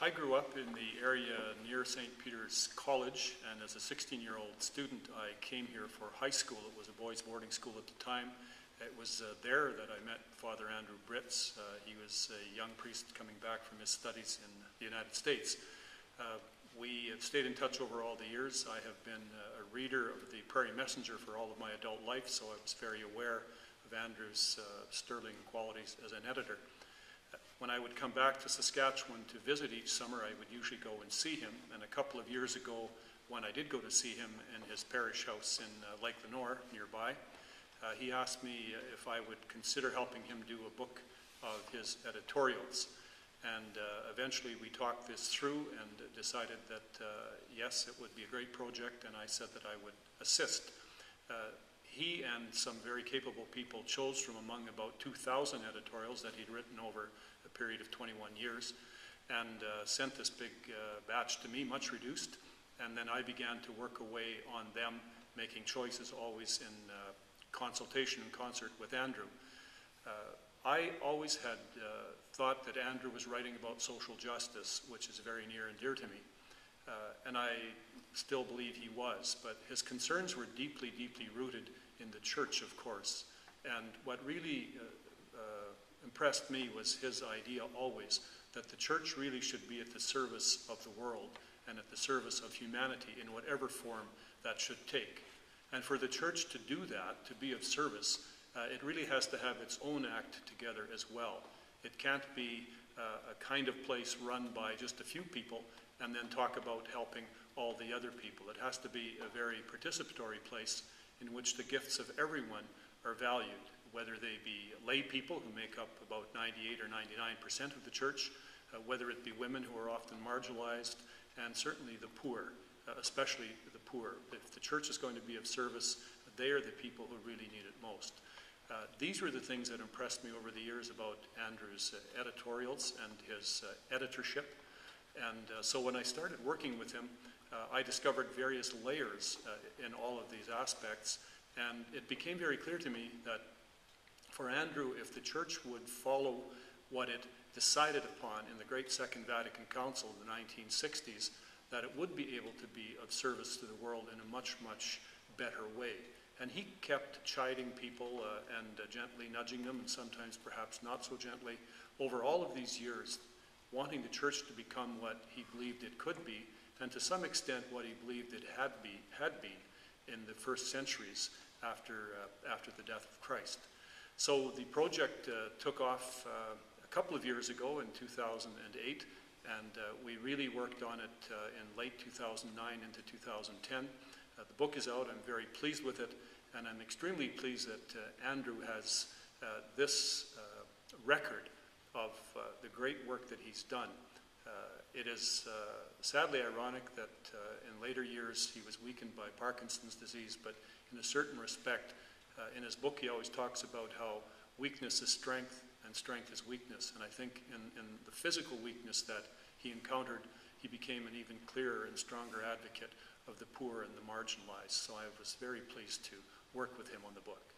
I grew up in the area near St. Peter's College, and as a 16-year-old student, I came here for high school. It was a boys' boarding school at the time. It was there that I met Father Andrew Britz. He was a young priest coming back from his studies in the United States. We have stayed in touch over all the years. I have been a reader of the Prairie Messenger for all of my adult life, so I was very aware of Andrew's sterling qualities as an editor. When I would come back to Saskatchewan to visit each summer, I would usually go and see him. And a couple of years ago, when I did go to see him in his parish house in Lake Lenore, nearby, he asked me if I would consider helping him do a book of his editorials. And eventually we talked this through and decided that, yes, it would be a great project, and I said that I would assist. He and some very capable people chose from among about 2,000 editorials that he'd written over a period of 21 years and sent this big batch to me, much reduced, and then I began to work away on them, making choices always in consultation and concert with Andrew. I always had thought that Andrew was writing about social justice, which is very near and dear to me, and I still believe he was, but his concerns were deeply, deeply rooted in the church, of course. And what really impressed me was his idea always that the church really should be at the service of the world and at the service of humanity in whatever form that should take. And for the church to do that, to be of service, it really has to have its own act together as well. It can't be a kind of place run by just a few people and then talk about helping all the other people. It has to be a very participatory place in which the gifts of everyone are valued, whether they be lay people who make up about 98 or 99% of the church, whether it be women who are often marginalized, and certainly the poor, especially the poor. If the church is going to be of service, they are the people who really need it most. These were the things that impressed me over the years about Andrew's editorials and his editorship. And so when I started working with him, I discovered various layers in all of these aspects, and it became very clear to me that for Andrew, if the church would follow what it decided upon in the Great Second Vatican Council in the 1960s, that it would be able to be of service to the world in a much, much better way. And he kept chiding people and gently nudging them, and sometimes perhaps not so gently, over all of these years, wanting the church to become what he believed it could be, and to some extent what he believed it had been in the first centuries after the death of Christ. So the project took off a couple of years ago in 2008, and we really worked on it in late 2009 into 2010. The book is out. I'm very pleased with it, and I'm extremely pleased that Andrew has this record of the great work that he's done. It is sadly ironic that in later years he was weakened by Parkinson's disease, but in a certain respect, in his book he always talks about how weakness is strength and strength is weakness. And I think in the physical weakness that he encountered, he became an even clearer and stronger advocate of the poor and the marginalized. So I was very pleased to work with him on the book.